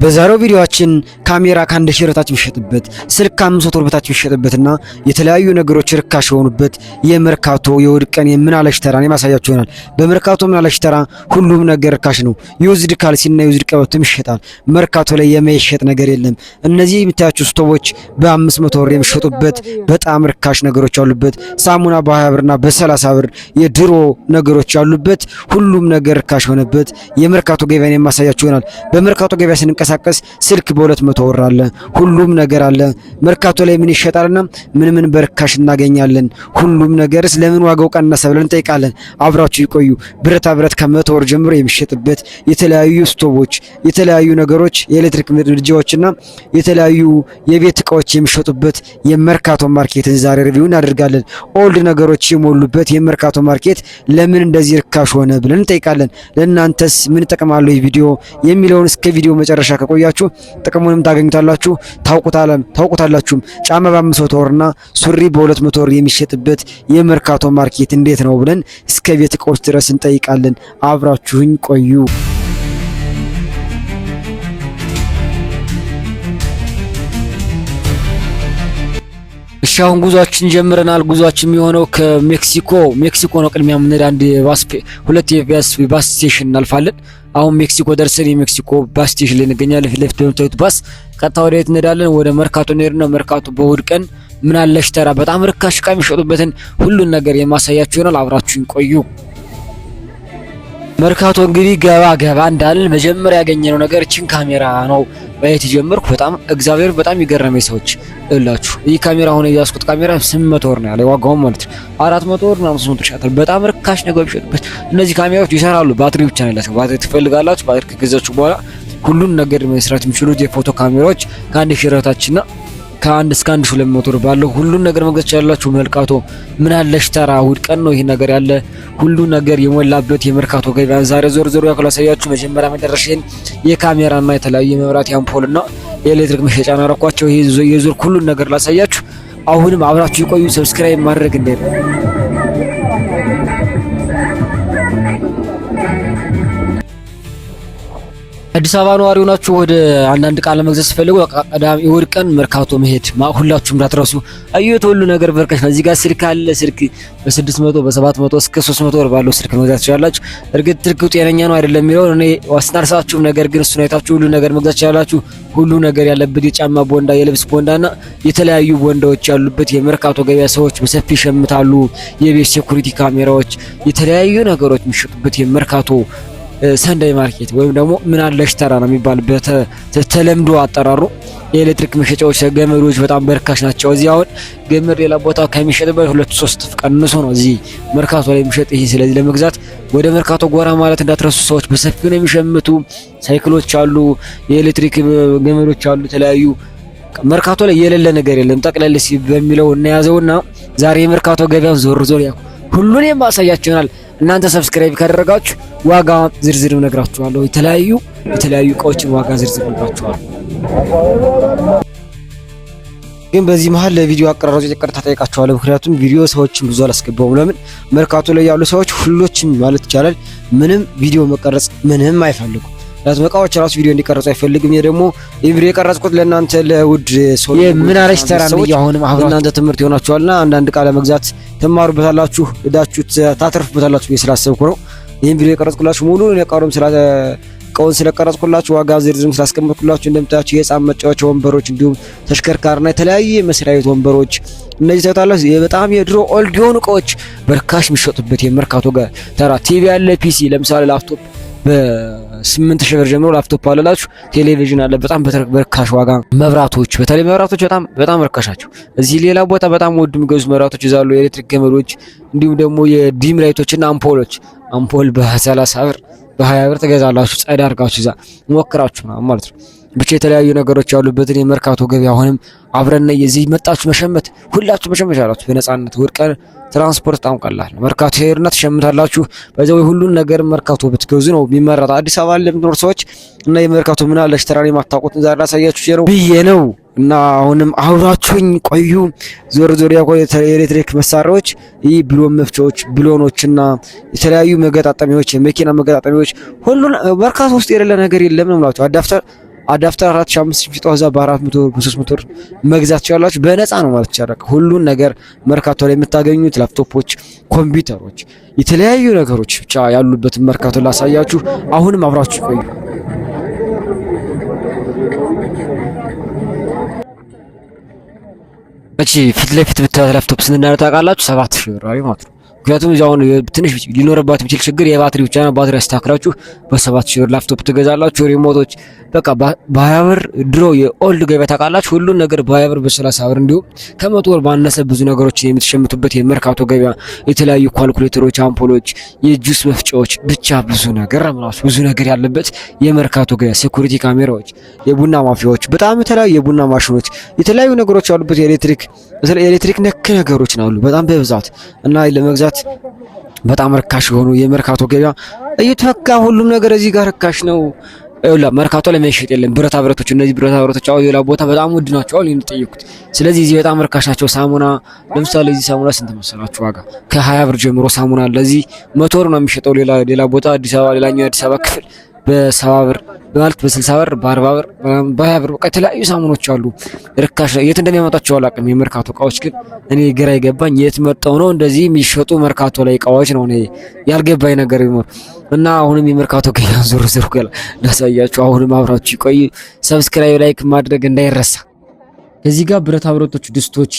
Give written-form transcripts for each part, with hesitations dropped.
በዛሬው ቪዲዮአችን ካሜራ ከአንድ ሺህ በታች የሚሸጥበት ስልክ ከ500 ብር በታች የሚሸጥበትና የተለያዩ ነገሮች ርካሽ የሆኑበት የመርካቶ የእሁድ ቀን የምናለሽ ተራን የማሳያችሁ ይሆናል። በመርካቶ ምናለሽ ተራ ሁሉም ነገር ርካሽ ነው። ዩዝድ ካልሲና ዩዝድ ቀበቶም ይሸጣል። መርካቶ ላይ የማይሸጥ ነገር የለም። እነዚህ የምታያችሁ ስቶቦች በ500 ብር የሚሸጡበት በጣም ርካሽ ነገሮች ያሉበት፣ ሳሙና በ20 ብርና በ30 ብር የድሮ ነገሮች ያሉበት ሁሉም ነገር ርካሽ የሆነበት የመርካቶ ገበያን የማሳያችሁ ይሆናል። በመርካቶ ገበያ ስንቀሳቀስ ስልክ በ200 ብር አለ። ሁሉም ነገር አለ። መርካቶ ላይ ምን ይሸጣልና ምን በርካሽ እናገኛለን? ሁሉም ነገርስ ለምን ዋጋው ቀነሰ ብለን እንጠይቃለን። አብራችሁ ይቆዩ። ብረታ ብረት ከ100 ብር ጀምሮ የሚሸጥበት የተለያዩ ስቶቦች፣ የተለያዩ ነገሮች፣ የኤሌክትሪክ ምድጃዎችና የተለያዩ የቤት እቃዎች የሚሸጡበት የመርካቶ ማርኬትን ዛሬ ሪቪው እናደርጋለን። ኦልድ ነገሮች የሞሉበት የመርካቶ ማርኬት ለምን እንደዚህ ርካሽ ሆነ ብለን እንጠይቃለን። ለእናንተስ ምን ጠቅማለሁ ይህ ቪዲዮ የሚለውን እስከ ቪዲዮ መጨረሻ ከቆያችሁ ጥቅሙንም ታገኙታላችሁ። ታውቁታላችሁም። ጫማ በ500 ብርና ሱሪ በ200 ብር የሚሸጥበት የመርካቶ ማርኬት እንዴት ነው ብለን እስከ ቤት እቃዎች ድረስ እንጠይቃለን። አብራችሁኝ ቆዩ። እሺ አሁን ጉዟችን ጀምረናል። ጉዟችን የሚሆነው ከሜክሲኮ ነው። ቅድሚያ የምንሄድ አንድ ሁለት ባስ ስቴሽን እናልፋለን። አሁን ሜክሲኮ ደርሰን የሜክሲኮ ባስ ስቴሽን ላይ እንገኛለን። ፊት ለፊት በምታዩት ባስ ቀጥታ ወደ የት እንሄዳለን? ወደ መርካቶ እንሄድና መርካቶ በእሁድ ቀን ምናለሽ ተራ በጣም ርካሽ ዕቃ የሚሸጡበትን ሁሉን ነገር የማሳያችሁ ይሆናል። አብራችሁን ቆዩ። መርካቶ እንግዲህ ገባ እንዳልን መጀመሪያ ያገኘነው ነገር እቺን ካሜራ ነው ማየት ጀመርኩ። በጣም እግዚአብሔር በጣም ይገረመኝ ሰዎች እላችሁ። ይህ ካሜራ ሆነ ያስኩት ካሜራ 800 ብር ነው ያለ ዋጋው ማለት ነው። 400 ብር እና 500 ብር ይሸጣል። በጣም ርካሽ ነገር ቢሸጥበት እነዚህ ካሜራዎች ይሰራሉ። ባትሪ ብቻ ነው ያላቸው። ባትሪ ትፈልጋላችሁ። ባትሪ ከገዛችሁ በኋላ ሁሉን ነገር መስራት የሚችሉት የፎቶ ካሜራዎች ከአንድ ሺህ በታችና ከአንድ እስከ 1200 ብር ባለው ሁሉን ነገር መግዛት ይችላልላችሁ። መርካቶ ምናለሽ ተራ እሁድ ቀን ነው ይሄ ነገር ያለ ሁሉ ነገር የሞላበት የመርካቶ ገበያ ዛሬ ዞር ያከላሳያችሁ። መጀመሪያ መደረሽን የካሜራና የተለያዩ የመብራት የአምፖልና የኤሌክትሪክ መሸጫ አረኳቸው። ይሄ የዞር ሁሉን ነገር ላሳያችሁ። አሁንም አብራችሁ ይቆዩ። ሰብስክራይብ ማድረግ እንዴት አዲስ አበባ ነዋሪ ሆናችሁ ወደ አንዳንድ ዕቃ ለመግዛት ፈልጉ ቀዳሚ እሁድ ቀን መርካቶ መሄድ ሁላችሁም እንዳትረሱ። አዩት ሁሉ ነገር በርካሽ ነው። እዚህ ጋር ስልክ አለ። ስልክ በ600 በ700 እስከ 300 ብር ባለው ስልክ መግዛት ትችላላችሁ። እርግጥ ስልኩ ጤነኛ ነው አይደለም የሚለው እኔ ዋስትና አልሰጣችሁም። ነገር ግን እሱን አይታችሁ ሁሉ ነገር መግዛት ትችላላችሁ። ሁሉ ነገር ያለበት የጫማ ቦንዳ፣ የልብስ ቦንዳና የተለያዩ ቦንዳዎች ያሉበት የመርካቶ ገበያ ሰዎች በሰፊ ይሸምታሉ። የቤት ሴኩሪቲ ካሜራዎች፣ የተለያዩ ነገሮች የሚሸጡበት የመርካቶ ሰንዳይ ማርኬት ወይም ደግሞ ምናለሽ ተራ ነው የሚባልበት ተለምዶ አጠራሩ። የኤሌክትሪክ መሸጫዎች ገመዶች በጣም በርካሽ ናቸው። እዚህ አሁን ገመድ ሌላ ቦታ ከሚሸጥበት 2-3 ቀንሶ ነው እዚህ መርካቶ ላይ የሚሸጥ ይሄ። ስለዚህ ለመግዛት ወደ መርካቶ ጎራ ማለት እንዳትረሱ። ሰዎች በሰፊው ነው የሚሸምቱ። ሳይክሎች አሉ፣ የኤሌክትሪክ ገመዶች አሉ። የተለያዩ መርካቶ ላይ የሌለ ነገር የለም። ጠቅለል በሚለው እናያዘውና ዛሬ የመርካቶ ገበያን ዞር ያው ሁሉን የማሳያችሁ ይሆናል። እናንተ ሰብስክራይብ ካደረጋችሁ ዋጋ ዝርዝር ነግራችኋለሁ። የተለያዩ እቃዎችን ዋጋ ዝርዝር ነግራችኋለሁ። ግን በዚህ መሃል ለቪዲዮ አቀራረጹ ይቅርታ ጠይቃችኋለሁ። ምክንያቱም ቪዲዮ ሰዎችን ብዙ አላስገባውም። ለምን መርካቶ ላይ ያሉ ሰዎች ሁሎችን ማለት ይቻላል ምንም ቪዲዮ መቀረጽ ምንም አይፈልጉም። ለዚህ እቃዎች ራሱ ቪዲዮ እንዲቀርጹ አይፈልግም። ይሄ ደግሞ ቪዲዮ የቀረጽኩት ለእናንተ ለውድ ሰው የምናለሽ ተራ ነው። አሁንም እናንተ ትምህርት ይሆናችኋልና አንዳንድ ዕቃ ለመግዛት ትማሩበታላችሁ፣ እዳችሁ ታተርፉበታላችሁ ስላሰብኩ ነው ይሄን ቪዲዮ የቀረጽኩላችሁ። ሙሉ የቀሩም እቃውን ስለቀረጽኩላችሁ ዋጋ ዝርዝርም ስላስቀመጥኩላችሁ እንደምታያችሁ የህፃን መጫወቻ ወንበሮች እንዲሁም ተሽከርካሪና የተለያየ መስሪያ ቤት ወንበሮች እነዚህ ታውቃላችሁ በጣም የድሮ ኦልድ የሆኑ እቃዎች በርካሽ የሚሸጡበት የመርካቶ ተራ ቲቪ ያለ ፒሲ ለምሳሌ ላፕቶፕ በ8000 ብር ጀምሮ ላፕቶፕ አለላችሁ። ቴሌቪዥን አለ በጣም በርካሽ ዋጋ። መብራቶች በተለይ መብራቶች በጣም ርካሽ ናቸው። እዚህ ሌላ ቦታ በጣም ወድ የሚገዙ መብራቶች ይዛሉ። የኤሌክትሪክ ገመዶች እንዲሁም ደግሞ የዲም ላይቶችና አምፖል በ30 ብር በ20 ብር ትገዛላችሁ። ጸዳ አድርጋችሁ ይዛ ሞክራችሁ ነው ማለት ነው። ብቻ የተለያዩ ነገሮች ያሉበትን የመርካቶ ገበያ አሁንም አብረን የዚህ መጣችሁ መሸመት ሁላችሁ መሸመት አላችሁ በነፃነት። እሁድ ቀን ትራንስፖርት በጣም ቀላል ነው። መርካቶ ሄድና ትሸምታላችሁ። በዛው ሁሉን ነገር መርካቶ ብትገዙ ነው የሚመረጥ። አዲስ አበባ ለምትኖር ሰዎች እና የመርካቶ ምናለሽ ተራ የማታውቁትን ዛሬ ላሳያችሁ ብዬ ነው። እና አሁንም አብራችሁኝ ቆዩ። ዞር ያቆየ የኤሌክትሪክ መሳሪያዎች ይህ ብሎን መፍቻዎች፣ ብሎኖችና የተለያዩ መገጣጠሚያዎች፣ የመኪና መገጣጠሚያዎች ሁሉን መርካቶ ውስጥ የሌለ ነገር የለም ነው ማለት። አዳፕተር 4500 የሚሸጠው እዛ በ400 ብር በ300 ብር መግዛት ትችላላችሁ። በነፃ ነው ማለት ይቻላል። ሁሉን ነገር መርካቶ ላይ የምታገኙት ላፕቶፖች፣ ኮምፒውተሮች፣ የተለያዩ ነገሮች ብቻ ያሉበትን መርካቶ ላሳያችሁ። አሁንም አብራችሁ ቆዩ። እቺ ፊት ለፊት ብታዩት ላፕቶፕ ስንት እንደሆነ ታውቃላችሁ? 7000 ብር ማለት ነው። ምክንያቱም እዚህ አሁን ትንሽ ሊኖርባት የሚችል ችግር የባትሪ ብቻ ነው። ባትሪ አስተካክላችሁ በ7000 ብር ላፕቶፕ ትገዛላችሁ። ሪሞቶች በቃ በ20 ብር ድሮ የኦልድ ገበያ ታውቃላችሁ። ሁሉን ነገር በ20 ብር በ30 ብር እንዲሁም ከመቶ ብር ባነሰ ብዙ ነገሮችን የምትሸምቱበት የመርካቶ ገበያ የተለያዩ ኳልኩሌተሮች፣ አምፖሎች፣ የጁስ መፍጫዎች ብቻ ብዙ ነገር አምላችሁ ብዙ ነገር ያለበት የመርካቶ ገበያ ሴኩሪቲ ካሜራዎች፣ የቡና ማፊያዎች፣ በጣም የተለያዩ የቡና ማሽኖች፣ የተለያዩ ነገሮች ያሉበት የኤሌክትሪክ ነክ ነገሮች አሉ በጣም በብዛት እና ለመግዛት በጣም ርካሽ የሆኑ የመርካቶ ገበያ እየተፈካ ሁሉም ነገር እዚህ ጋር ርካሽ ነው። ይኸውላ መርካቶ ላይ መሸጥ የለም። ብረታ ብረቶች እነዚህ ብረታ ብረቶች አሁን ሌላ ቦታ በጣም ውድ ናቸው አሁን የምትጠይቁት። ስለዚህ እዚህ በጣም ርካሽ ናቸው። ሳሙና ለምሳሌ እዚህ ሳሙና ስንት መሰላችሁ ዋጋ? ከ20 ብር ጀምሮ ሳሙና አለ። እዚህ 100 ብር ነው የሚሸጠው። ሌላ ቦታ አዲስ አበባ ሌላኛው የአዲስ አበባ ክፍል በ70 ብር ማለት በ60 ብር በ40 ብር በ20 ብር በቃ የተለያዩ ሳሙኖች አሉ። ርካሽ የት እንደሚያመጣቸው አላውቅም። የመርካቶ እቃዎች ግን እኔ ግራ ይገባኝ የት መጣው ነው እንደዚህ የሚሸጡ መርካቶ ላይ እቃዎች ነው እኔ ያልገባኝ ነገር ይኖር እና አሁንም የመርካቶ ገበያ ዞር ዞር ገላ ላሳያችሁ። አሁንም አብራችሁ ቆዩ። ሰብስክራይብ ላይክ ማድረግ እንዳይረሳ። እዚህ ጋር ብረታ ብረቶች፣ ድስቶች፣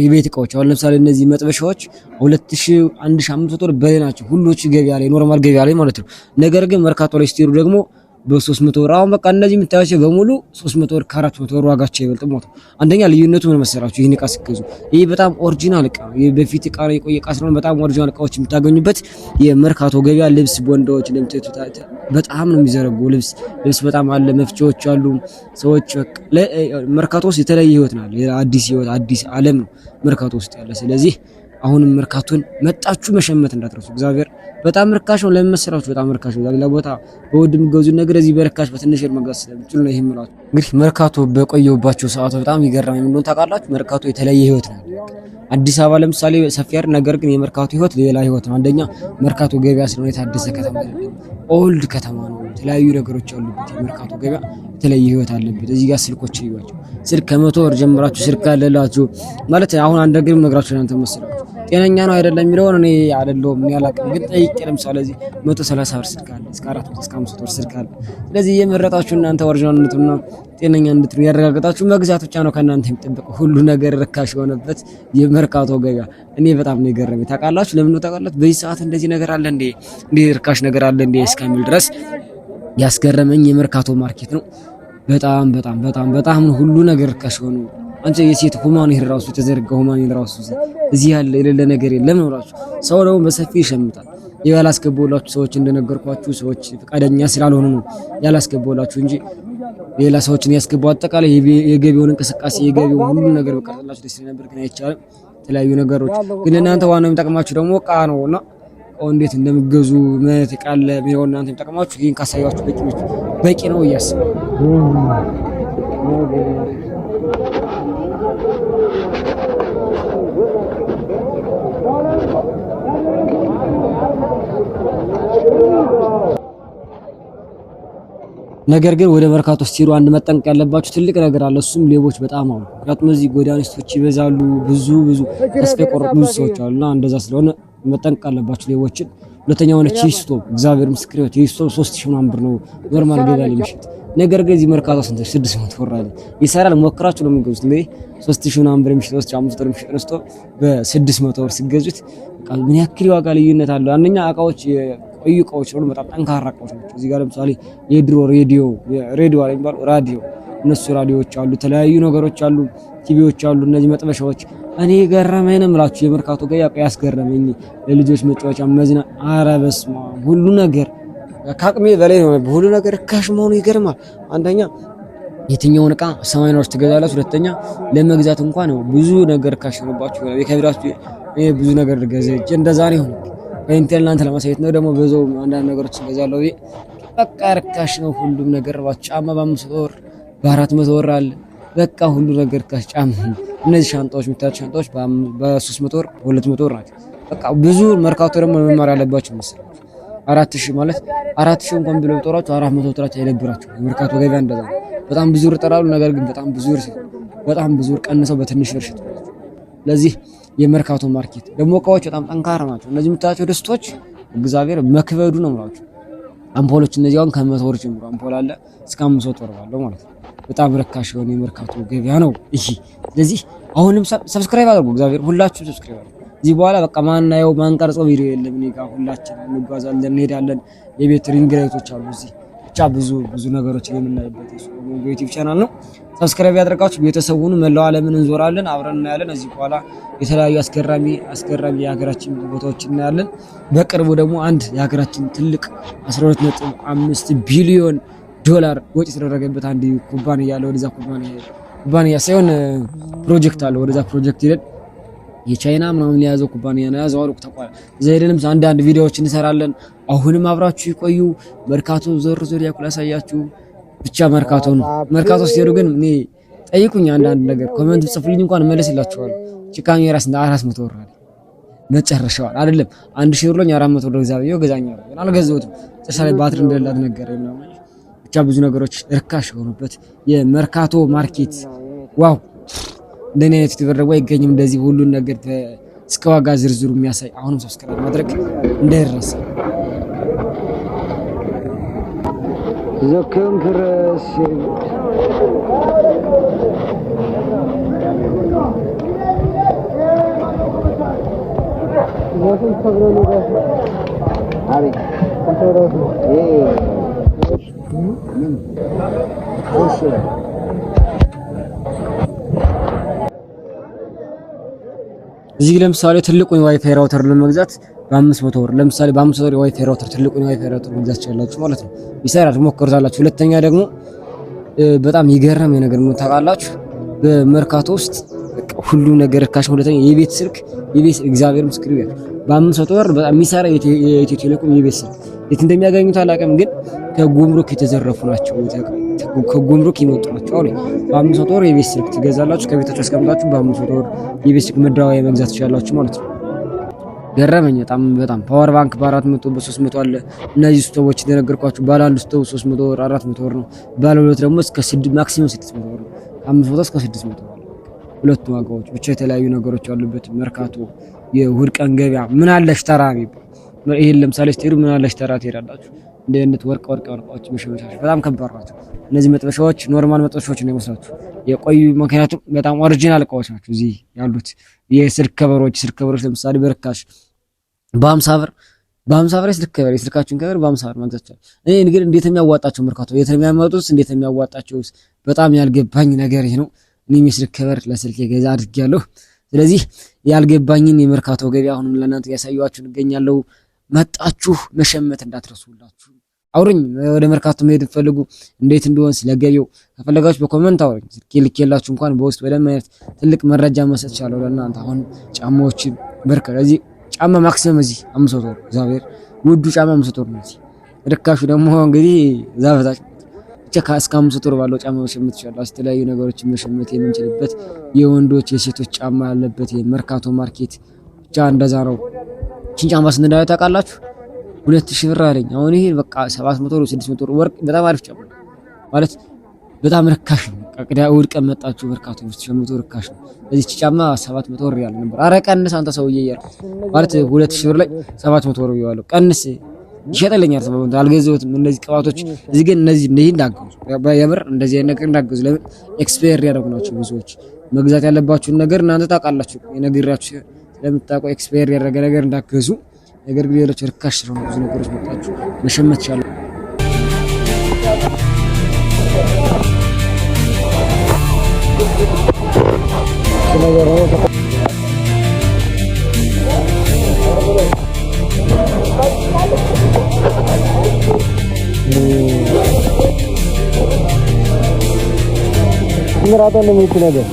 የቤት እቃዎች አሁን ለምሳሌ እነዚህ መጥበሻዎች 1500 ብር በላይ ናቸው። ሁሉዎች ገበያ ላይ ኖርማል ገበያ ላይ ማለት ነው። ነገር ግን መርካቶ ላይ ስትሄዱ ደግሞ በ300 ብር አሁን በቃ እነዚህ የምታዩቸው በሙሉ 300 ብር ከ400 ብር ዋጋቸው ይበልጥ ማለት ነው። አንደኛ ልዩነቱ ምን መሰላችሁ? ይሄን እቃ ሲገዙ ይሄ በጣም ኦሪጂናል እቃ ነው። በፊት እቃ ነው የቆየ እቃ ስለሆነ በጣም ኦሪጂናል እቃዎች የምታገኙበት የመርካቶ ገበያ ልብስ ቦንዳዎች እንደምትሉት በጣም ነው የሚዘረጉ ልብስ በጣም አለ። መፍቻዎች አሉ። ሰዎች መርካቶ ውስጥ የተለየ ህይወት ነው። አዲስ ህይወት አዲስ ዓለም ነው መርካቶ ውስጥ ያለ። ስለዚህ አሁንም መርካቶን መጣችሁ መሸመት እንዳትረሱ። እግዚአብሔር በጣም ርካሽ ነው። ለምን መሰላችሁ? በጣም ርካሽ ነው። ሌላ ቦታ በውድ የሚገዙት ነገር እዚህ በርካሽ በትንሽ መግዛት ስለምትችሉ ነው። ይሄን ማለት እንግዲህ መርካቶ በቆየውባቸው ሰዓት በጣም ይገርማል። ምን ታውቃላችሁ? መርካቶ የተለየ ህይወት ነው። አዲስ አበባ ለምሳሌ ሰፊ አይደል? ነገር ግን የመርካቶ ህይወት ሌላ ህይወት ነው። አንደኛ መርካቶ ገበያ ስለሆነ የታደሰ ከተማ አይደለም፣ ኦልድ ከተማ ነው። የተለያዩ ነገሮች ያሉበት የመርካቶ ገበያ የተለየ ህይወት አለበት። እዚህ ጋር ስልኮች ይዋቸው ስልክ ከ100 ብር ጀምራችሁ ስልክ አለላችሁ ማለት አሁን አንድ ነገርም ነግራችሁ እናንተ መስላችሁ ጤነኛ ነው አይደለም የሚለውን እኔ አይደለሁም ምን ያላቀም ግን ጠይቄ ለምሳሌ እዚህ 130 ብር ስልክ አለ፣ እስከ 400 እስከ 500 ብር ስልክ አለ። ስለዚህ የመረጣችሁ እናንተ ኦሪጂናልነቱና ጤነኛ እንድትሉ ያረጋግጣችሁ መግዛት ብቻ ነው ከእናንተ የሚጠበቀው። ሁሉ ነገር ርካሽ የሆነበት የመርካቶ ገበያ እኔ በጣም ነው የገረመኝ። ታውቃላችሁ ለምን ነው ታውቃላችሁ? በዚህ ሰዓት እንደዚህ ነገር አለ እንዴ ርካሽ ነገር አለ እንዴ እስከሚል ድረስ ያስገረመኝ የመርካቶ ማርኬት ነው። በጣም በጣም በጣም በጣም ነው ሁሉ ነገር ርካሽ ሆኖ አንተ የሴት ሁማን ራሱ ተዘርጋ ሁማን ራሱ እዚህ ያለ የሌለ ነገር የለም ነው ራሱ ሰው ደግሞ በሰፊ ይሸምታል። ያላስገባውላችሁ ሰዎች እንደነገርኳችሁ ሰዎች ፈቃደኛ ስላልሆኑ ነው ያላስገባውላችሁ እንጂ ሌላ ሰዎችን ያስገባው አጠቃላይ የገበያውን እንቅስቃሴ የገበያውን ሁሉ ነገር በቀጥላችሁ ደስ ነበር ግን አይቻልም። የተለያዩ ነገሮች ግን እናንተ ዋናው የሚጠቅማችሁ ደግሞ እቃ ነውና እንዴት እንደምገዙ ማለት ቃል ነው እናንተ የሚጠቅማችሁ ይሄን ካሳያችሁ በቂ ነው እያስባለሁ። ነገር ግን ወደ መርካቶ ስትሄዱ አንድ መጠንቀቅ ያለባችሁ ትልቅ ነገር አለ። እሱም ሌቦች በጣም አሉ። ምክንያቱም እዚህ ጎዳናስቶች ይበዛሉ። ብዙ ተስፋ የቆረጡ ብዙ ሰዎች አሉና እንደዛ ስለሆነ መጠንቀቅ አለባችሁ ሌቦችን። ሁለተኛው ሆነ ቺስቶፕ እግዚአብሔር ምስክር ነው። ቺስቶፕ 3000 ምናምን ብር ነው ኖርማል ገበያ ላይ የሚሸጥ ነገር ግን እዚህ መርካቶ ስንት 600 ብር አለ። ይሰራል ሞክራችሁ ነው የምትገዙት እንዴ 3000 ምናምን ብር የሚሸጥ 500 ብር የሚሸጥ ስቶ በ600 ብር ሲገዙት ምን ያክል ዋጋ ልዩነት አለው። አንደኛ እቃዎች ቆዩ እቃዎች ነው በጣም ጠንካራ እቃዎች ናቸው። እዚህ ጋር ለምሳሌ የድሮ ሬዲዮ ላይ የሚባለው ራዲዮ እነሱ ራዲዮዎች አሉ፣ ተለያዩ ነገሮች አሉ፣ ቲቪዎች አሉ፣ እነዚህ መጥበሻዎች እኔ ገረመኝ ነው የምላችሁ። የመርካቶ ገበያ ያስገረመኝ ለልጆች መጫወቻ መዝና አረበስማ ሁሉ ነገር ከአቅሜ በላይ ነው። ሁሉ ነገር ካሽ መሆኑ ይገርማል። አንደኛ የትኛውን እቃ 80 ብር ትገዛላችሁ። ሁለተኛ ለመግዛት እንኳን ነው ብዙ ነገር ካሽ ሆነባችሁ የከብራችሁ ብዙ ነገር ገዘች እንደዛ ነው ሆነ ኢንተርኔት ለማሳየት ነው። ደግሞ በዛው አንዳንድ ነገሮች ገዛለው። በቃ ርካሽ ነው ሁሉም ነገር። ጫማ በ500 ብር በ400 ብር አለ። በቃ ሁሉ ነገር ርካሽ ጫማ። እነዚህ ሻንጣዎች የምታዩት ሻንጣዎች በ300 ብር 200 ብር ናቸው። በቃ ብዙ መርካቶ ደግሞ መማር ያለባችሁ መሰለኝ 4000 ማለት 4000 እንኳን ብለው ጦራችሁ 400 ብር አይደብራችሁ። መርካቶ ገበያ እንደዛ በጣም ብዙ ብር ይጠራሉ። ነገር ግን በጣም ብዙ ብር ቀንሰው በትንሽ ብር ሽጡ። ለዚህ የመርካቶ ማርኬት ደግሞ እቃዎች በጣም ጠንካራ ናቸው። እነዚህ የምታያቸው ድስቶች እግዚአብሔር መክበዱ ነው ማለት ነው። አምፖሎች እነዚህ አሁን ከ100 ብር ጀምሮ አምፖል አለ እስከ 500 ብር ባለው ማለት ነው። በጣም ርካሽ የሆነ የመርካቶ ገበያ ነው ይሄ። ስለዚህ አሁንም ሰብስክራይብ አድርጉ። እግዚአብሔር ሁላችሁ ሰብስክራይብ አድርጉ። እዚህ በኋላ በቃ ማናየው ማንቀርጸው ቪዲዮ የለም። እኔ ጋር ሁላችንም እንጓዛለን፣ እንሄዳለን። የቤት ሪንግ ላይቶች አሉ እዚህ ብቻ ብዙ ነገሮችን የምናይበት ዩቲዩብ ቻናል ነው። ሰብስክራይብ ያደርጋችሁ ቤተሰቡን መላው ዓለምን እንዞራለን፣ አብረን እናያለን። እዚህ በኋላ የተለያዩ አስገራሚ የሀገራችን ቦታዎች እናያለን። በቅርቡ ደግሞ አንድ የሀገራችን ትልቅ 12.5 ቢሊዮን ዶላር ወጪ የተደረገበት አንድ ኩባንያ አለ። ወደዛ ኩባንያ ሳይሆን ፕሮጀክት አለ። ወደዛ ፕሮጀክት ሄደን የቻይና ምናምን የያዘው ኩባንያ ነው ያዘው አልኩ ተቋል። እዛ ሄደንም አንዳንድ ቪዲዮዎች እንሰራለን። አሁንም አብራችሁ ይቆዩ። መርካቶ ዞር ያኩል ያሳያችሁ ብቻ መርካቶ ነው። መርካቶ ሲሄዱ ግን እኔ ጠይቁኝ አንዳንድ ነገር ኮሜንት ጽፉልኝ እንኳን መለስላችኋለሁ። ካሜራ 400 ብር አለ መጨረሻው አይደለም 1000 ብር ለኝ 400 ብር ገዛው ገዛኛው ግን አልገዛሁትም። ተሻለ ባትሪ እንደሌላት ነገረኝ ነው። ብቻ ብዙ ነገሮች ርካሽ የሆኑበት የመርካቶ ማርኬት ዋው! እንደኔ አይነት ተደረገው አይገኝም። እንደዚህ ሁሉን ነገር እስከ ዋጋ ዝርዝሩ የሚያሳይ አሁንም ሰብስክራይብ ማድረግ እንዳይረሳ። ዘከም ፍረስ ወሰን ተብሎ ነው አሪ ተብሎ ምን እሺ እዚህ ለምሳሌ ትልቁን ዋይፋይ ራውተር ለመግዛት በ500 ብር ለምሳሌ በ500 ብር ዋይፋይ ራውተር ትልቁን ዋይፋይ ራውተር መግዛት ይችላልላችሁ ማለት ነው። ይሰራል፣ ትሞክሩታላችሁ። ሁለተኛ ደግሞ በጣም ይገርም ነገር ነው ታውቃላችሁ። በመርካቶ ውስጥ ሁሉ ነገር ርካሽ። ሁለተኛ የቤት ስልክ እግዚአብሔር ምስክር ይላል በ500 ብር በጣም የሚሰራ የኢትዮ ቴሌኮም የቤት ስልክ የት እንደሚያገኙት አላውቅም፣ ግን ከጉምሩክ የተዘረፉ ናቸው። ከጉምሩክ ይመጡ ናቸው። አሁን በ500 ብር የቤት ስልክ ትገዛላችሁ። ከቤታችሁ አስቀምጣችሁ በ500 ብር የቤት ስልክ መደዋወያ መግዛት ትችላላችሁ ማለት ነው። ገረመኝ በጣም ፓወር ባንክ በ400 በ300 አለ። እነዚህ ስቶቮች እንደነገርኳችሁ ባለ አንድ ስቶቭ 300 ብር 400 ብር ነው። ባለ ሁለት ደግሞ እስከ 6 ማክሲመም 600 ብር ነው። 500 እስከ 600 ብር ሁለቱ ዋጋዎች ብቻ የተለያዩ ነገሮች ያሉበት መርካቶ የእሑድ ቀን ገበያ ምን አለሽ ተራ የሚባል ይሄን ለምሳሌ ስትሄዱ ምን አለሽ ተራ ትሄዳላችሁ። እንደ አይነት ወርቃዎች መሸመቻች በጣም ከባድ ናቸው። እነዚህ መጥበሻዎች ኖርማል መጥበሻዎች ነው የሚመስላችሁ የቆዩ ምክንያቱም በጣም ኦሪጂናል እቃዎች ናቸው እዚህ ያሉት። የስልክ ከበሮች ለምሳሌ በርካሽ በ50 ብር የስልካችሁን ከበር በ50 ብር መግዛት ይችላል። እኔ ግን እንዴት የሚያዋጣቸው መርካቶ የት የሚያመጡት እንዴት የሚያዋጣቸው በጣም ያልገባኝ ነገር ይሄ ነው። እኔም የስልክ ከበር ለስልክ ገዛ አድርጌያለሁ። ስለዚህ ያልገባኝን የመርካቶ ገበያ አሁንም ለእናንተ ያሳየኋችሁ እንገኛለሁ። መጣችሁ መሸመት እንዳትረሱላችሁ። አውሩኝ። ወደ መርካቶ መሄድ ፈልጉ እንዴት እንደሆነ ስለገበያው ከፈለጋችሁ በኮሜንት አውሩኝ። ስልክ ልኬላችሁ እንኳን በውስጥ በደንብ አይነት ትልቅ መረጃ መስጠት ይችላል ለእናንተ። አሁን ጫማዎች ስለዚህ ጫማ ማክሲመም እዚህ 500 ብር እግዚአብሔር ውዱ ጫማ 500 ብር ነው። ርካሹ ደግሞ እንግዲህ ዛፈታች ብቻ እስከ 500 ብር ባለው ጫማ መሸመት ይችላል። የተለያዩ ነገሮችን መሸመት የምንችልበት የወንዶች የሴቶች ጫማ ያለበት የመርካቶ ማርኬት ብቻ እንደዛ ነው። ጫማ ስንት እንዳለ ታውቃላችሁ? 2000 ብር አለኝ። አሁን ይሄ በቃ 700 ብር 600 ብር ወርቅ በጣም አሪፍ ጫማ ማለት በጣም ርካሽ ነው። ቀቅዳ እሑድ ቀን መጣችሁ መርካቶ ውስጥ ሸምቶ ርካሽ ነው። እዚህ ጫማ 700 ብር ያለ ነበር። አረ ቀንስ አንተ ሰውዬ እያልኩት ማለት 2000 ብር ላይ 700 ብር ይዋለው ቀንስ ይሸጠልኛል። ሰበብ አልገዛሁትም። እነዚህ ቅባቶች እዚህ ግን እነዚህ እንዳገዙ የምር እንደዚህ አይነት ነገር እንዳገዙ ለምን ኤክስፓየር ያደረጉ ናቸው። ብዙዎች መግዛት ያለባችሁን ነገር እናንተ ታውቃላችሁ። የነገራችሁ ስለምታውቁ ኤክስፓየር ያደረገ ነገር እንዳገዙ። ነገር ግን ሌሎች ርካሽ ስለሆኑ ብዙ ነገሮች መጣችሁ መሸመት ይችላል። ምራታ ነው የሚችለው ነገር